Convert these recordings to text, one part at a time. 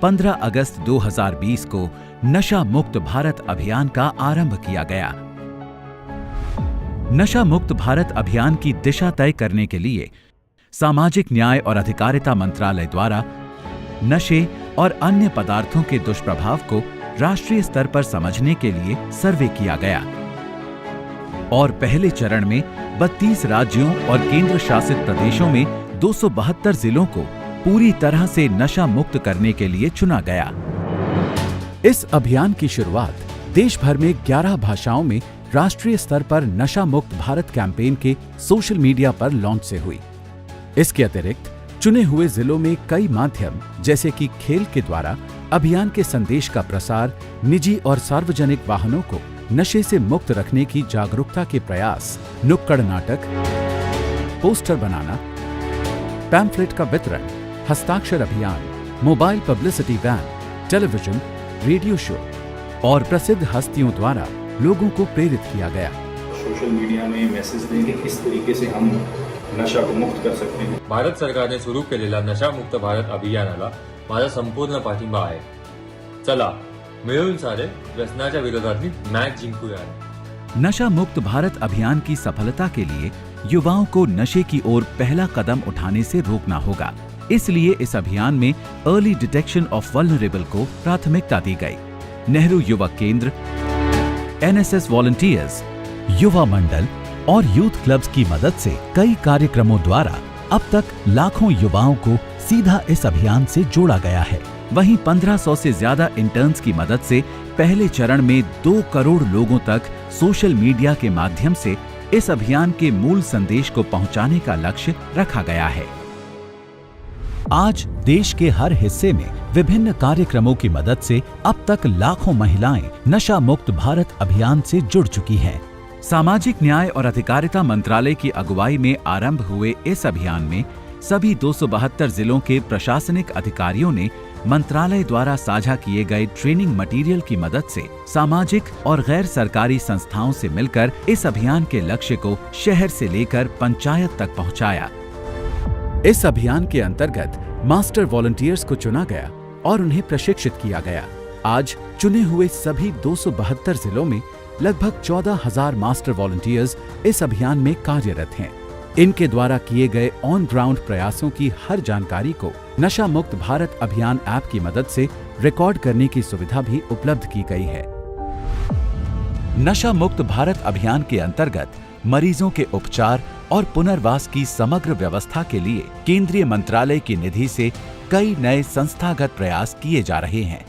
पंद्रह अगस्त 2020 को नशा मुक्त भारत अभियान का आरंभ किया गया। नशा मुक्त भारत अभियान की दिशा तय करने के लिए सामाजिक न्याय और अधिकारिता मंत्रालय द्वारा नशे और अन्य पदार्थों के दुष्प्रभाव को राष्ट्रीय स्तर पर समझने के लिए सर्वे किया गया और पहले चरण में 32 राज्यों और केंद्र शासित प्रदेशों में 272 जिलों को पूरी तरह से नशा मुक्त करने के लिए चुना गया। इस अभियान की शुरुआत देश भर में 11 भाषाओं में राष्ट्रीय स्तर पर नशा मुक्त भारत कैंपेन के सोशल मीडिया पर लॉन्च से हुई। इसके अतिरिक्त चुने हुए जिलों में कई माध्यम जैसे कि खेल के द्वारा अभियान के संदेश का प्रसार, निजी और सार्वजनिक वाहनों को नशे से मुक्त रखने की जागरूकता के प्रयास, नुक्कड़ नाटक, पोस्टर बनाना, पैम्फलेट का वितरण, हस्ताक्षर अभियान, mobile publicity van, television, radio show और प्रसिद्ध हस्तियों द्वारा लोगों को प्रेरित किया गया। सोशल मीडिया में मैसेज दें कि किस तरीके से हम नशा को मुक्त कर सकते हैं। भारत सरकारने सुरू केलेला नशा मुक्त भारत अभियानाला माझा संपूर्ण पाठिंबा आहे। चला मिळून सारे व्यसनाच्या विरोधातली मॅच जिंकूया। नशा मुक्त भारत अभियान की सफलता के लिए युवाओं को नशे की ओर पहला कदम उठाने से रोकना होगा। इसलिए इस अभियान में अर्ली डिटेक्शन ऑफ वल्नरेबल को प्राथमिकता दी गई। नेहरू युवक केंद्र, एनएसएस वॉलंटियर्स, युवा मंडल और यूथ क्लब्स की मदद से कई कार्यक्रमों द्वारा अब तक लाखों युवाओं को सीधा इस अभियान से जोड़ा गया है। वहीं 1500 से ज्यादा इंटर्न्स की मदद से पहले चरण में 2 करोड़ लोगों तक सोशल मीडिया के माध्यम से इस अभियान के मूल संदेश को पहुंचाने का लक्ष्य रखा गया है। आज देश के हर हिस्से में विभिन्न कार्यक्रमों की मदद से अब तक लाखों महिलाएं नशा मुक्त भारत अभियान से जुड़ चुकी हैं। सामाजिक न्याय और अधिकारिता मंत्रालय की अगुवाई में आरंभ हुए इस अभियान में सभी 272 जिलों के प्रशासनिक अधिकारियों ने मंत्रालय द्वारा साझा किए गए ट्रेनिंग मटेरियल की मदद से सामाजिक और गैर सरकारी संस्थाओं से मिलकर इस अभियान के लक्ष्य को शहर से लेकर पंचायत तक पहुंचाया। इस अभियान के अंतर्गत मास्टर वॉलंटियर्स को चुना गया और उन्हें प्रशिक्षित किया गया। आज चुने हुए सभी 272 जिलों में लगभग 14,000 मास्टर वॉलंटियर्स इस अभियान में कार्यरत हैं। इनके द्वारा किए गए ऑन ग्राउंड प्रयासों की हर जानकारी को नशा मुक्त भारत अभियान ऐप की मदद से रिकॉर्ड करने की सुविधा भी उपलब्ध की गई है। नशा मुक्त भारत अभियान के अंतर्गत मरीजों के उपचार और पुनर्वास की समग्र व्यवस्था के लिए केंद्रीय मंत्रालय की निधि से कई नए संस्थागत प्रयास किए जा रहे हैं।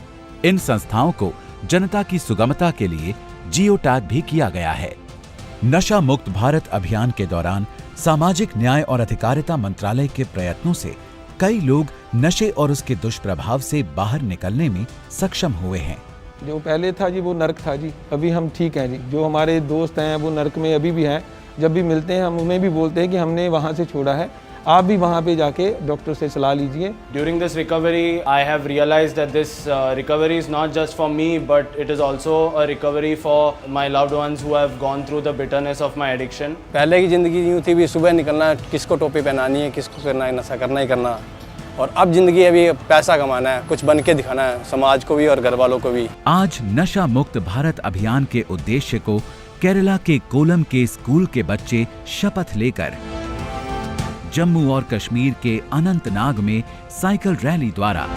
इन संस्थाओं को जनता की सुगमता के लिए जियो टैग भी किया गया है। नशा मुक्त भारत अभियान के दौरान सामाजिक न्याय और अधिकारिता मंत्रालय के प्रयत्नों से कई लोग नशे और उसके दुष्प्रभाव से बाहर निकलने में सक्षम हुए हैं। जो पहले था जी वो नर्क था जी, अभी हम ठीक हैं जी। जो हमारे दोस्त हैं वो नर्क में अभी भी हैं। जब भी मिलते हैं हम उन्हें भी बोलते हैं कि हमने वहाँ से छोड़ा है, आप भी वहाँ पे जाके डॉक्टर से सलाह लीजिए। During this recovery, I have realized that this recovery is not just for me, but it is also a recovery for my loved ones who have gone through the bitterness of my addiction. पहले की ज़िंदगी यूँ थी भी सुबह निकलना, किसको टोपी पहनानी है, किसको करना है, नशा करना ही करना। और अब जिंदगी अभी पैसा कमाना है, कुछ बन के दिखाना है समाज को भी और घर वालों को भी। आज नशा मुक्त भारत अभियान के उद्देश्य को केरला के कोलम के स्कूल के बच्चे शपथ लेकर जम्मू और कश्मीर के अनंतनाग में साइकिल रैली द्वारा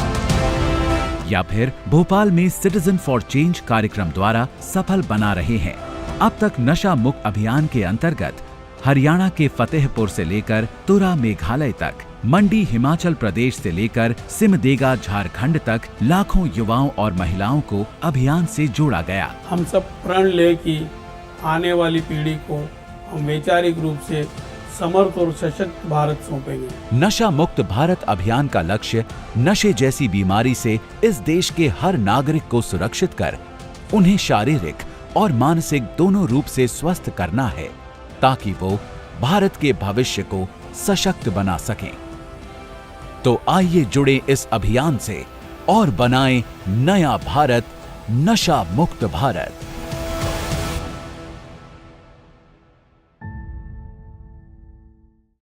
या फिर भोपाल में सिटीजन फॉर चेंज कार्यक्रम द्वारा सफल बना रहे हैं। अब तक नशा मुक्त अभियान के अंतर्गत हरियाणा के फतेहपुर से लेकर तुरा मेघालय तक, मंडी हिमाचल प्रदेश से लेकर सिमदेगा झारखंड तक लाखों युवाओं और महिलाओं को अभियान से जोड़ा गया। हम सब प्रण ले कि आने वाली पीढ़ी को हम वैचारिक रूप से समर्थ और सशक्त भारत सौंपेंगे। नशा मुक्त भारत अभियान का लक्ष्य नशे जैसी बीमारी से इस देश के हर नागरिक को सुरक्षित कर उन्हें शारीरिक और मानसिक दोनों रूप से स्वस्थ करना है, ताकि वो भारत के भविष्य को सशक्त बना सकें। तो आइए जुड़े इस अभियान से और बनाएं नया भारत, नशा मुक्त भारत।